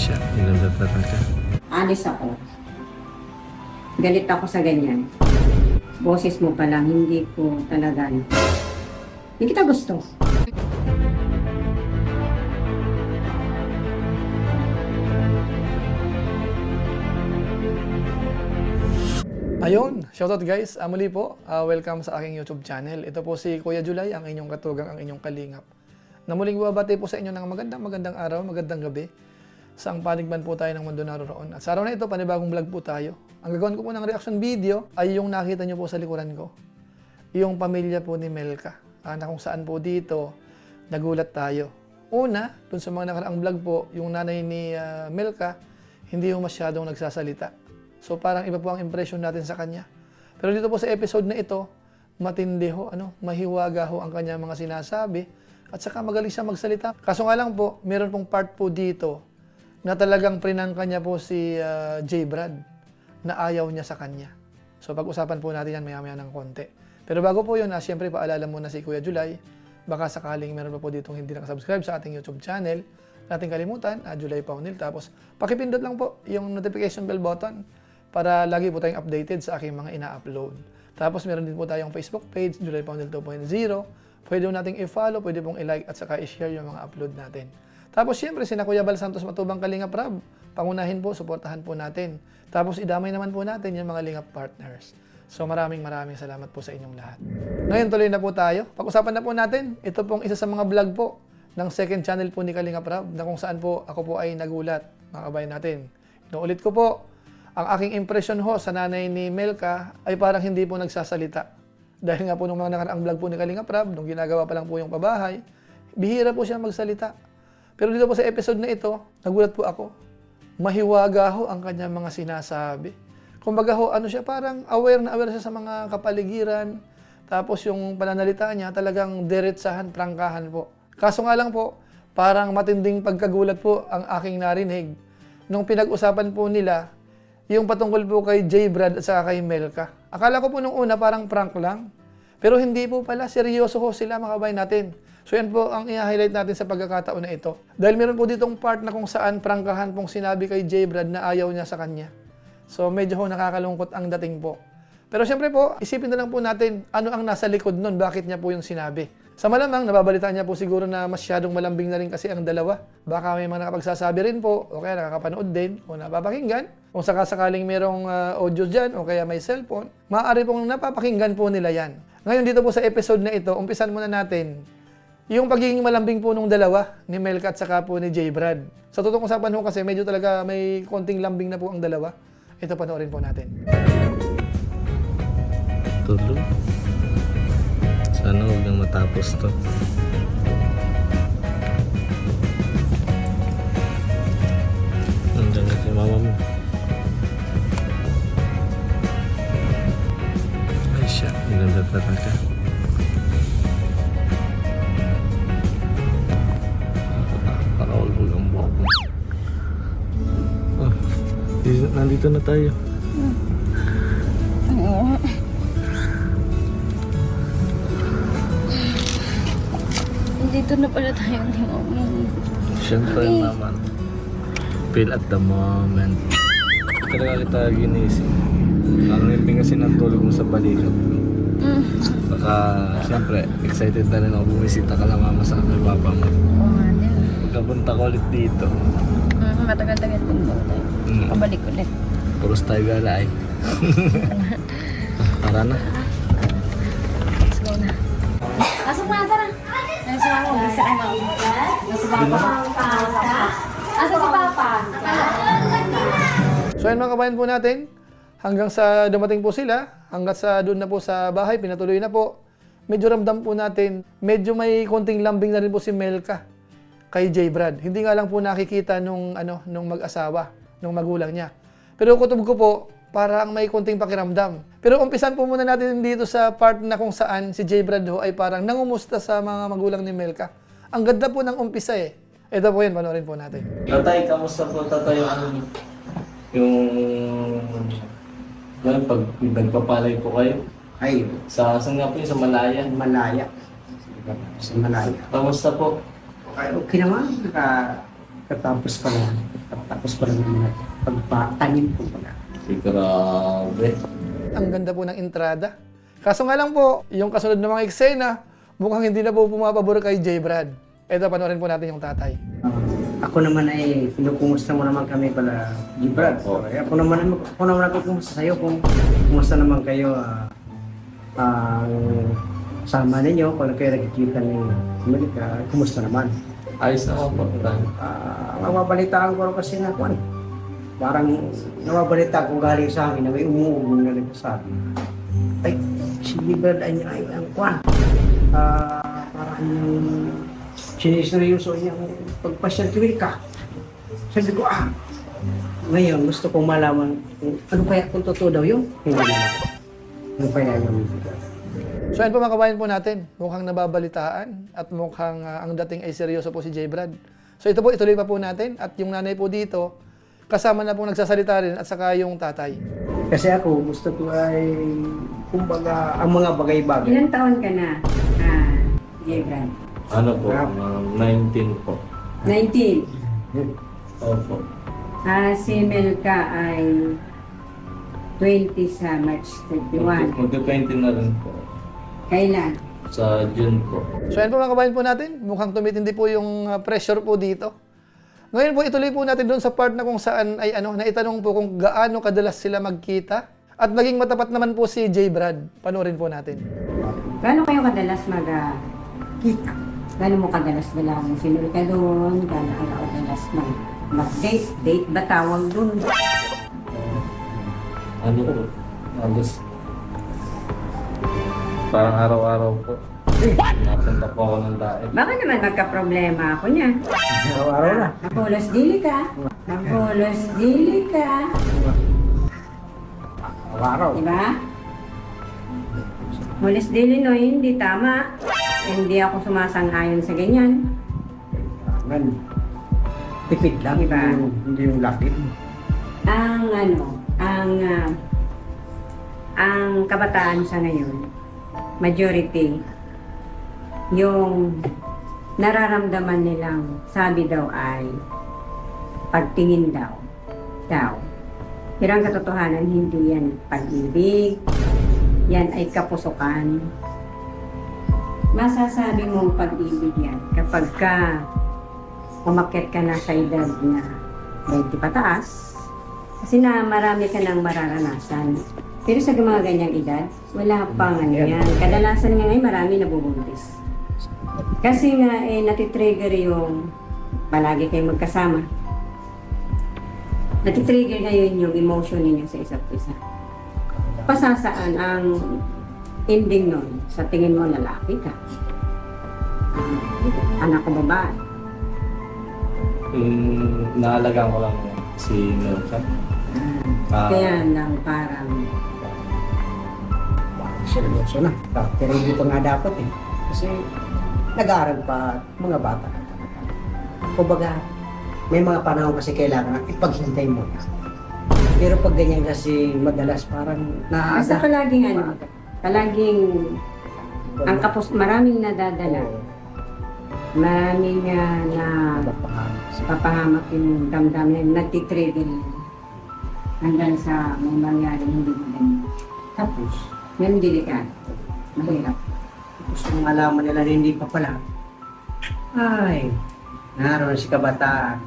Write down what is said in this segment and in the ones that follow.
siya, ganda talaga. Alis ako. Galit ako sa ganyan. Boses mo pa lang, hindi ko talaga. Hindi kita gusto. Ayun, shoutout guys. Muli po, welcome sa aking YouTube channel. Ito po si Kuya Julay, ang inyong katugang, ang inyong kalingap. Na muling babati po sa inyo ng magandang araw, magandang gabi. Saang panig man po tayo ng mundo naroon. At sa araw na ito, panibagong vlog po tayo. Ang gagawin ko po ng reaction video ay yung nakita nyo po sa likuran ko. Yung pamilya po ni Melka. Na kung saan po dito, nagulat tayo. Una, dun sa mga nakaraang vlog po, yung nanay ni Melka, hindi yung masyadong nagsasalita. So parang iba po ang impression natin sa kanya. Pero dito po sa episode na ito, matindi ho, mahiwaga ho ang kanya mga sinasabi at saka magaling siya magsalita. Kaso nga lang po, meron pong part po dito na talagang prinangka niya po si J. Brad na ayaw niya sa kanya. So pag-usapan po natin yan maya-maya ng konti. Pero bago po yun, siyempre paalala muna si Kuya Julay, baka sakaling meron pa po ditong hindi nakasubscribe sa ating YouTube channel, nating kalimutan, Julay Paunil. Tapos pakipindot lang po yung notification bell button para lagi po tayong updated sa aking mga ina-upload. Tapos meron din po tayong Facebook page, Julay Paunil 2.0. Pwede po nating i-follow, pwede pong i-like at saka i-share yung mga upload natin. Tapos siyempre, sina Kuya Bal Santos Matubang Kalingap Rab, pangunahin po, suportahan po natin. Tapos idamay naman po natin yung mga Lingap partners. So maraming salamat po sa inyong lahat. Ngayon tuloy na po tayo. Pag-usapan na po natin, ito pong isa sa mga vlog po ng second channel po ni Kalingap Rab na kung saan po ako po ay nagulat, mga kabayan natin. Inuulit ko po, ang aking impression ho sa nanay ni Melka ay parang hindi po nagsasalita. Dahil nga po nung mga nakaraang vlog po ni Kalingap Rab, nung ginagawa pa lang po yung pabahay, bihira po siya magsalita. Pero dito po sa episode na ito, nagulat po ako. Mahiwaga ho ang kanyang mga sinasabi. Kumbaga ho, siya, parang aware siya sa mga kapaligiran. Tapos yung pananalita niya talagang diretsahan, prangkahan po. Kaso nga lang po, parang matinding pagkagulat po ang aking narinig. Nung pinag-usapan po nila, yung patungkol po kay J. Brad at saka kay Melka. Akala ko po nung una parang prank lang. Pero hindi po pala, seryoso ho sila mga kabayan natin. So yan po ang i-highlight natin sa pagkakataon na ito. Dahil meron po ditong part na kung saan prangkahan pong sinabi kay J. Brad na ayaw niya sa kanya. So medyo ho nakakalungkot ang dating po. Pero siyempre po, isipin na lang po natin ano ang nasa likod nun, bakit niya po yung sinabi. Sa malamang, nababalitaan niya po siguro na masyadong malambing na rin kasi ang dalawa. Baka may mga nakapagsasabi rin po, o kaya nakakapanood din, o napapakinggan. Kung sakasakaling merong audio dyan, o kaya may cellphone, maaari pong napapakinggan po nila yan. Ngayon dito po sa episode na ito, umpisan muna natin yung pagiging malambing po nung dalawa, ni Melka at saka po ni J. Brad. Sa totoong usapan ho kasi, medyo talaga may konting lambing na po ang dalawa. Ito panoorin po natin. Tulog. Sana huwag nang matapos to. Nandiyan na si mama mo. Ay siya, ganda talaga. Nakakaulbog ang buhok mo. Oh, nandito na tayo. Dito na pala tayo ni Mami. Siyempre naman. Feel at the moment. Talaga kita ginising. Ang limping kasi ng tulog mo sa balikat. Baka, siyempre, excited na rin ako bumisita ka lang mama sa kay papa mo. Oo nga din. Pagkapunta ko ulit dito. Matagal-tagal din mo tayo. Pabalik ulit. Puros tayo gala ay. Tara na. Let's go na. Pasok na, tara. Nasa ako, bisa ka na. Nasa papa. Asa si papa? So yan mga kabayan po natin, hanggang sa dumating po sila, hanggang sa doon na po sa bahay, pinatuloy na po, medyo ramdam po natin, medyo may konting lambing na rin po si Melka kay J. Brad. Hindi nga lang po nakikita nung mag-asawa, nung magulang niya. Pero kutob ko po, parang may konting pakiramdam. Pero umpisan po muna natin dito sa part na kung saan si J. Brad ho ay parang nangumusta sa mga magulang ni Melka. Ang ganda po ng umpisa eh. Ito po yun, panoorin po natin. Tatay, kamusta po tatay yung pag nagpapalay po kayo? Ay, Saan nga po yung sa Malaya? Malaya. Sa Malaya. Kamusta po? Ay, okay naman. Katapos pa lang naman pagpatanim ko pala. Grabe. Ang ganda po ng entrada. Kaso nga lang po, yung kasunod na mga eksena, mukhang hindi na po pumapabor kay J. Brad. Ito, panoorin po natin yung tatay. Ako naman ay pinukumusta mo naman kami pala, Brad. Oo. Ako naman ako kumusta sa'yo kung kumusta naman kayo ang sama ninyo, kung kayo nagkikita ng Amerika, kumusta naman? Ayos na ako po. Mababalitaan ko rin kasi na kung parang nababalita ko galing sa amin na may umuugong na nagsasabi. Ay, si Brad ay ang kwan. Parang yung siniseryoso niyang pagpasyal kami ka. Sabi ko, ngayon gusto kong malaman kung ano kaya kung totoo daw yun. Hindi naman. Ano kaya yun? So ayun po mga kabayan po natin, mukhang nababalitaan at mukhang ang dating ay seryoso po si J. Brad. So ito po, ituloy pa po natin at yung nanay po dito, kasama na po nagsasalita rin at saka yung tatay. Kasi ako gusto ko ay kumbaga ang mga bagay-bagay. Ilang taon ka na, Brad? Ano po? 19 po. 19. Opo. Si Melka ay 20 sa March 31. Magka-20 na rin po. Kailan? Sa June po. So ayun po mga kabayan po natin, mukhang tumitindi po yung pressure po dito. Ngayon po, ituloy po natin doon sa part na kung saan ay naitanong po kung gaano kadalas sila magkita. At naging matapat naman po si J. Brad. Panoorin po natin. Gaano kayo kadalas magkita? Gaano mo kadalas dalawang sinul ka doon? Gaano ka kadalas mag-date? Date ba tawag doon? Ano po? Alas. Parang araw-araw po. Napunta po ako ng daet. Baka naman magka-problema ako niya. Araw-araw na. Napulos dili ka. Napulos dili ka. Araw-araw. Diba? Mulis dili no, hindi tama. Hindi ako sumasang-ayon sa ganyan. Kailangan. Tipid lang. Diba? Hindi yung lapid. Ang kabataan sa ngayon, majority, yung nararamdaman nilang sabi daw ay pagtingin daw. Pero ang katotohanan, hindi yan pag-ibig, yan ay kapusukan. Masasabi mong pag-ibig yan kapag ka umakyat ka na sa edad na 20 pataas, kasi na marami ka nang mararanasan. Pero sa mga ganyang edad, wala pang ano yan. Kadalasan nga ngayon marami nabubuntis. Kasi nga natitrigger yung palagi kayong magkasama. Natitrigger ngayon yung emotion ninyo sa isa't isa. Pasasaan ang ending nun, sa tingin mo lalaki ka. Anak ko babae. Naalagaan ko lang si Melka. Kaya lang parang Seryoso na. Pero hindi pa nga dapat eh. Kasi nag-aaral pa mga bata. Kumbaga, may mga panahon kasi kailangan ipaghintay mo na. Pero pag ganyan kasi madalas parang basta palaging maraming nadadala. Maraming na papahamak yung damdamin, nagtitrigger yun. Hanggang sa may mangyari hindi maganda. Tapos, yan delikado. Mahirap. Tapos nung alaman nila na hindi pa pala, ay, naroon si kabataan,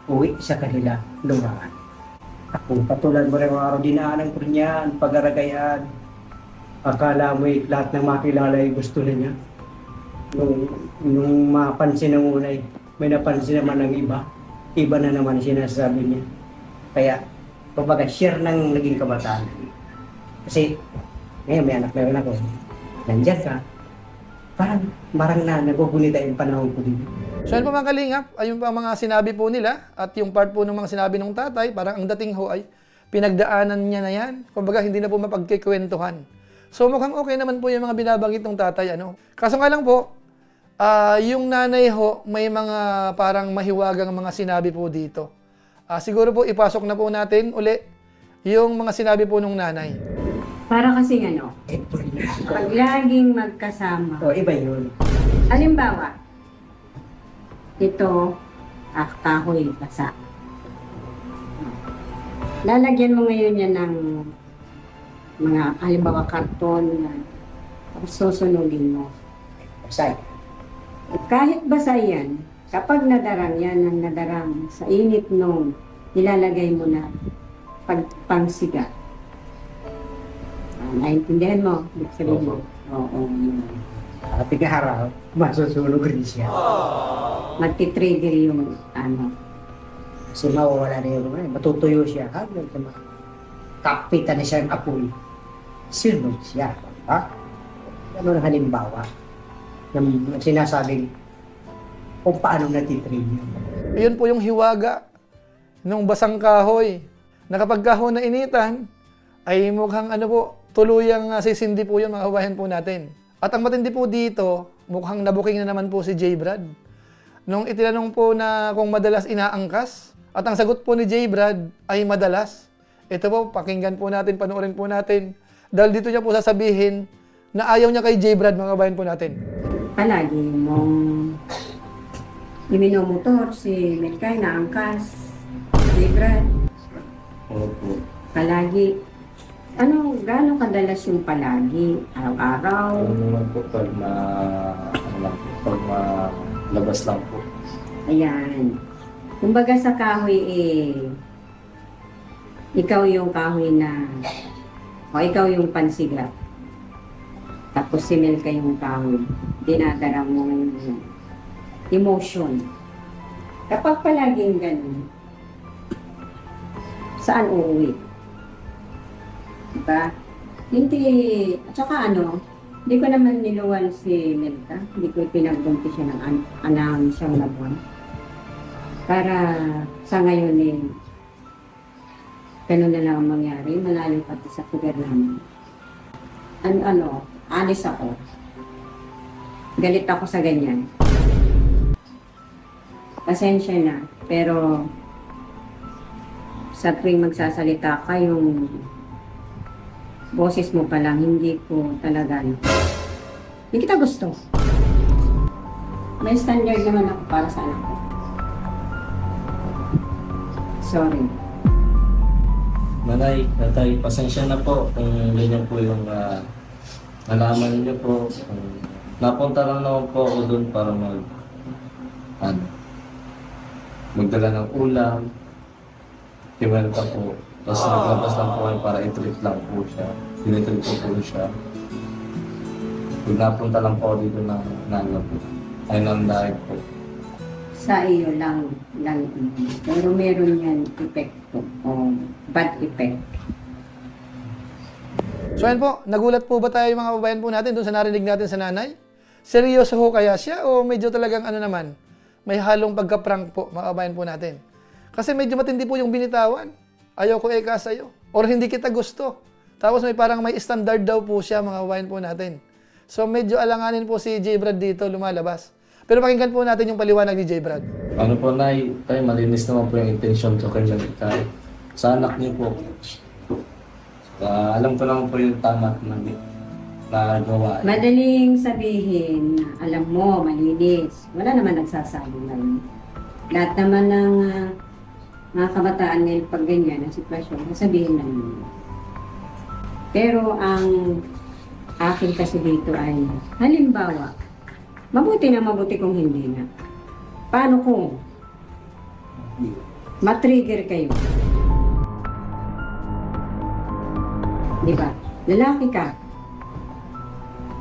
uwi sa kanila, lumaan. Ako, patulad mo rin mga araw, dinaanan ko rin yan, pag-aragayan. Akala mo lahat ng makilala ay gusto na niya. Nung mapansin ng unay, may napansin naman ng iba. Iba na naman sinasabi niya. Kaya, kumbaga, share ng naging kabataan. Kasi, ngayon may anak meron ako. Nandiyan ka. Parang nagugunita yung panahon ko dito. So yun po mga kalingap, ayun pa ang mga sinabi po nila at yung part po ng mga sinabi ng tatay, parang ang dating ho ay pinagdaanan niya na yan. Kumbaga hindi na po mapagkikwentuhan. So mukhang okay naman po yung mga binabanggit ng tatay. Kaso nga lang po, yung nanay ho, may mga parang mahiwagang mga sinabi po dito. Siguro po ipasok na po natin uli yung mga sinabi po ng nanay. Para kasi pag laging magkasama, Iba yun. halimbawa, ito, kahoy, basa. Lalagyan mo ngayon yan ng mga halimbawa karton na tapos susunugin mo. Basay. Kahit basa yan, kapag nadarang yan ang nadarang sa init nung nilalagay mo na pangsiga. Naintindihan mo? Ibig sabihin mo? Oo. Yun. At ikaharap, masusunog rin siya. Magti-trigger yung ano. Kasi mawawala na yung matutuyo siya. Hanggang sa kapitan na siya ng apoy. Sunod siya. Ha? Ano ang halimbawa ng sinasabing kung paano natitrigger. Iyon po yung hiwaga ng basang kahoy na kapag kahon na initan, ay mukhang ano po, tuluyang sisindi po yun mga kabayan po natin. At ang matindi po dito, mukhang nabuking na naman po si J. Brad. Nung itinanong po na kung madalas inaangkas, at ang sagot po ni J. Brad ay madalas. Ito po, pakinggan po natin, panoorin po natin. Dahil dito niya po sasabihin na ayaw niya kay J. Brad, mga kabayan po natin. Palagi mong iminomotor si Melkay na angkas. Brad, Opo. palagi. Ano, gaano kadalas yung palagi? Araw-araw? Ano naman po pag labas lang po. Ayan. Kumbaga sa kahoy ikaw yung kahoy na, o ikaw yung pansiga. Tapos si Melkay yung kahoy. Dinadara mo yung emotion. Kapag palaging ganun, saan uuwi? Diba? Hindi, at saka ano, hindi ko naman niluwan si Melka. Hindi ko pinagbunti siya ng anahon siyang na buwan. Para sa ngayon ganun na lang ang mangyari. Malayo pati sa pugar namin. Alis ako. Galit ako sa ganyan. Pasensya na. Pero sa tuwing magsasalita ka, yung boses mo pa lang, hindi ko talaga, hindi kita gusto. May standard naman ako para sa anak ko. Sorry. Nanay, tatay, pasensya na po kung ganyan po yung nalaman niyo po. Napunta lang naman po ako doon para magdala ng ulam. Kiwenta po. Tapos naglabas lang po kayo para i-treat lang po siya. Tinitreat ko po siya. Pag napunta lang po dito ng nana po. Ay nang dahil po. Sa iyo lang yun. Pero meron yan epekto o bad effect. So ayan po, nagulat po ba tayo mga kababayan po natin doon sa narinig natin sa nanay? Seryoso ho kaya siya o medyo talagang ano naman, may halong pagka-prank po mga kababayan po natin? Kasi medyo matindi po yung binitawan. Ayaw ko eka sa'yo. Or hindi kita gusto. Tapos may standard daw po siya mga kababayan po natin. So medyo alanganin po si J. Brad dito lumalabas. Pero pakinggan po natin yung paliwanag ni J. Brad. Ano po, Nay? Tay, malinis naman po yung intention ko kay Melka. Sa anak niyo po. Alam ko lang po yung tama na gawa. Madaling sabihin na alam mo, malinis. Wala naman nagsasabi na yun. Lahat naman ng mga kabataan ngayon pag ganyan ang sitwasyon, sabihin na yun. Pero ang akin kasi dito ay, halimbawa, mabuti kung hindi na. Paano kung matrigger kayo? Di ba? Lalaki ka.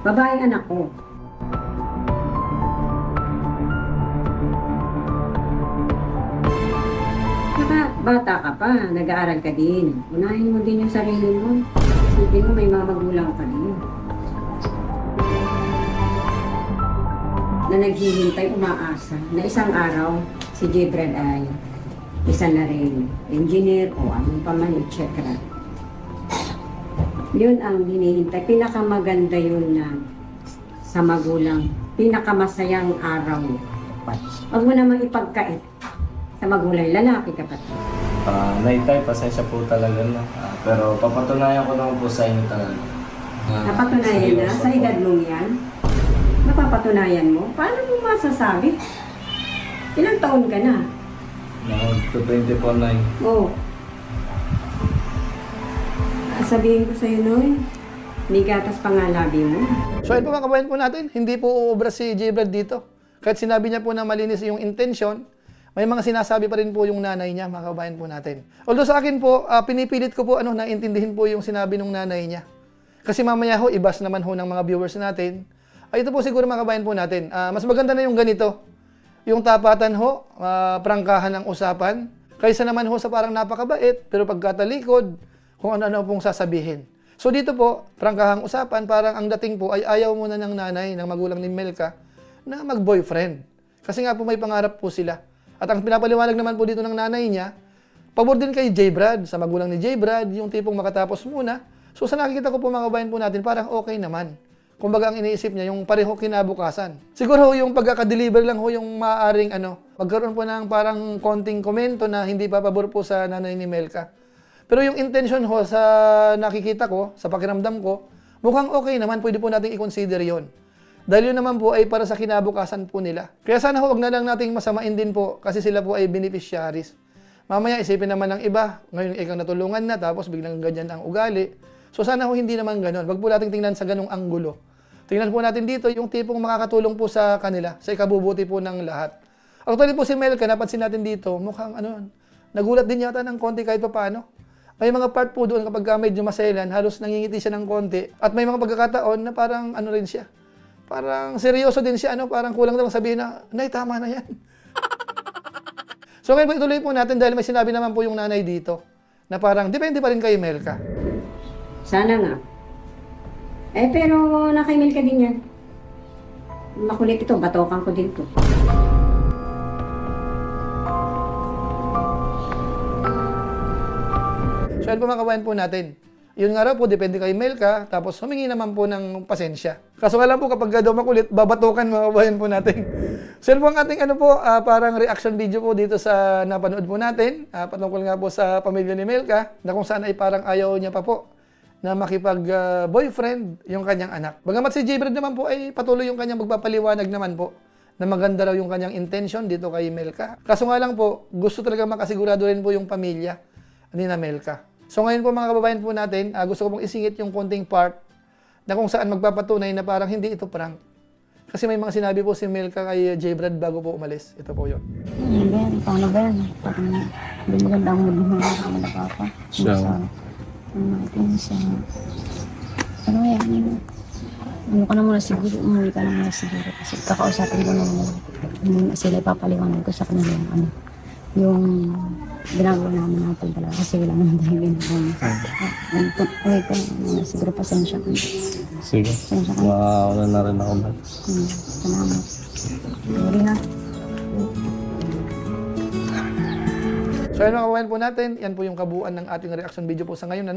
Babae anak ko. Saka bata ka pa, nag-aaral ka din. Unahin mo din yung sarili mo. Isipin mo may mga magulang ka din. Na naghihintay, umaasa, na isang araw, si J. Brad ay isa na rin engineer o anong pa man, etc. Yun ang hinihintay. Pinakamaganda yun na sa magulang. Pinakamasayang araw. Huwag mo namang ipagkait sa magulang. Lalaki ka pa. Nay, tay, pasensya po talaga na. Pero papatunayan ko naman po sa inyo talaga. Napatunayan na? Sa edad mong yan? Napapatunayan mo? Paano mo masasabi? Ilang taon ka na? Naka-24 na yun. Oo. Sabihin ko sa'yo, Noy, may gatas pa nga labi mo. So ayun po mga kabayan po natin, hindi po uubra si J. Brad dito. Kahit sinabi niya po na malinis yung intention, may mga sinasabi pa rin po yung nanay niya, mga kabayan po natin. Although sa akin po, pinipilit ko po naintindihin po yung sinabi ng nanay niya. Kasi mamaya ho, ibas naman ho ng mga viewers natin. Ay ito po siguro mga kabayan po natin, mas maganda na yung ganito. Yung tapatan ho, prangkahan ng usapan, kaysa naman ho sa parang napakabait, pero pagkatalikod, kung ano-ano pong sasabihin. So dito po, prangkahang usapan, parang ang dating po ay ayaw muna ng nanay, ng magulang ni Melka, na mag-boyfriend. Kasi nga po may pangarap po sila. At ang pinapaliwanag naman po dito ng nanay niya, pabor din kay J. Brad, sa magulang ni J. Brad, yung tipong makatapos muna. So sa nakikita ko po mga kabayan po natin, parang okay naman. Kumbaga ang iniisip niya, yung pareho kinabukasan. Siguro yung pagkaka-deliver lang ho yung maaaring magkaroon po ng parang konting komento na hindi pa pabor po sa nanay ni Melka. Pero yung intention ho sa nakikita ko, sa pakiramdam ko, mukhang okay naman, pwede po natin i-consider yon. Dahil yun naman po ay para sa kinabukasan po nila. Kaya sana huwag na lang nating masamain din po kasi sila po ay beneficiaries. Mamaya isipin naman ng iba, ngayon ikaw natulungan na tapos biglang ganyan ang ugali. So sana ho hindi naman ganun. Wag po nating tingnan sa ganung anggulo. Tingnan po natin dito yung tipong makakatulong po sa kanila, sa ikabubuti po ng lahat. Actually po si Melka, napansin natin dito, mukhang nagulat din yata ng konti kahit pa paano. May mga part po doon kapag medyo maselan, halos nangingiti siya ng konti. At may mga pagkakataon na parang rin siya. Parang seryoso din siya, parang kulang lang sabihin na, Nay, tama na yan. So ngayon po ituloy po natin dahil may sinabi naman po yung nanay dito na parang depende pa rin kay Melka. Sana nga. Pero naka-email ka din yan. Makulit ito, batokan ko din to. So yan po mga kabayan po natin. Yun nga raw po, depende kay Melka, tapos humingi naman po ng pasensya. Kaso nga lang po kapag daw makulit, babatukan mga kabayan po natin. So yan po ang ating parang reaction video po dito sa napanood po natin. Patungkol nga po sa pamilya ni Melka, na kung saan ay parang ayaw niya pa po na makipag-boyfriend yung kanyang anak. Bagamat si J. Brad naman po ay patuloy yung kanyang magpapaliwanag naman po na maganda raw yung kanyang intention dito kay Melka. Kaso nga lang po, gusto talaga makasigurado rin po yung pamilya ni na Melka. So ngayon po mga kababayan po natin, gusto ko pong isingit yung konting part na kung saan magpapatunay na parang hindi ito prank. Kasi may mga sinabi po si Melka kay J. Brad bago po umalis. Ito po yun. Ano ba yan? Paano ba yan? Parang hindi maganda ang mood mo na papa. So, Ano yan? Ano ka na muna siguro, umuwi ka na muna siguro. Kasi kakausapin ko naman sila ipapaliwanag ko sa kanila yung ginagawa namin natin talaga kasi wala naman tayo ginagawa. Uwi ka na siguro pasensya ka. sige. Wow, na rin ako ba? Salamat. Sorry ha. So ayun mga kababayan po natin, yan po yung kabuuan ng ating reaction video po sa ngayon.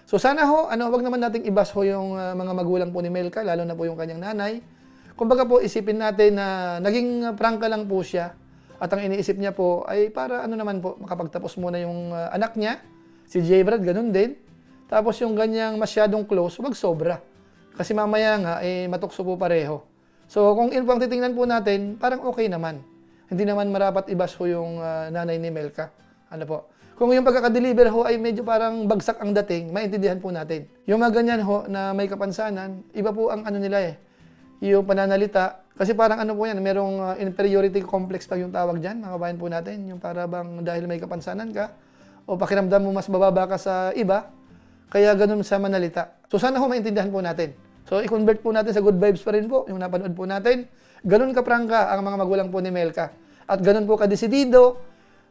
So sana wag naman nating ibas yung mga magulang po ni Melka, lalo na po yung kanyang nanay. Kumbaga po, isipin natin na naging prangka lang po siya. At ang iniisip niya po ay para naman po, makapagtapos muna yung anak niya, si J. Brad, ganun din. Tapos yung ganyang masyadong close, wag sobra. Kasi mamaya nga, matukso po pareho. So kung yun po ang titingnan po natin, parang okay naman. Hindi naman marapat ibas ho yung nanay ni Melka. Ano po? Kung yung pagkakadeliver ho ay medyo parang bagsak ang dating, maintindihan po natin. Yung mga ganyan ho na may kapansanan, iba po ang nila yung pananalita. Kasi parang po yan, merong inferiority complex pa yung tawag dyan, mga kabayan po natin. Yung para bang dahil may kapansanan ka, o pakiramdam mo mas bababa ka sa iba, kaya ganun sa manalita. So sana ho maintindihan po natin. So i-convert po natin sa good vibes pa rin po, yung napanood po natin. Ganun kaprangka ang mga magulang po ni Melka. At ganun po kadesidido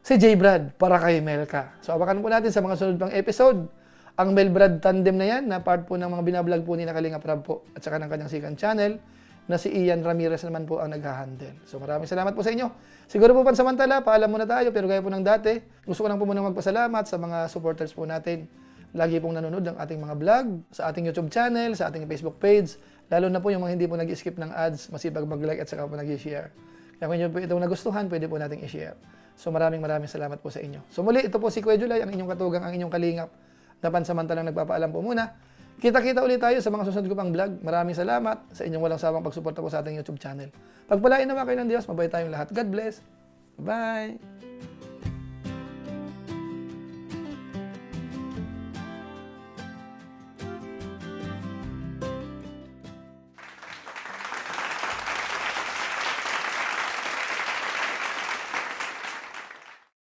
si J. Brad para kay Melka. So abakan po natin sa mga sunod pang episode. Ang Mel Brad tandem na yan, na part po ng mga binablog po ni Kalinga Prab po at saka ng kanyang second channel, na si Ian Ramirez naman po ang nag-handle. So maraming salamat po sa inyo. Siguro po pansamantala, paalam muna tayo, pero gaya po ng dati, gusto ko lang po muna magpasalamat sa mga supporters po natin. Lagi pong nanonood ng ating mga vlog, sa ating YouTube channel, sa ating Facebook page, lalo na po yung mga hindi po nag-skip ng ads, masipag mag-like at saka po nag-share. Kaya kung inyo po itong nagustuhan, pwede po nating i-share. So maraming salamat po sa inyo. So muli, ito po si Kuya Julay, ang inyong katugang, ang inyong kalingap, na pansamantalang nagpapaalam po muna. Kita-kita ulit tayo sa mga susunod ko pang vlog. Maraming salamat sa inyong walang sawang pagsuporta po sa ating YouTube channel. Pagpalain naman kayo ng Diyos, mabay tayong lahat. God bless. Bye!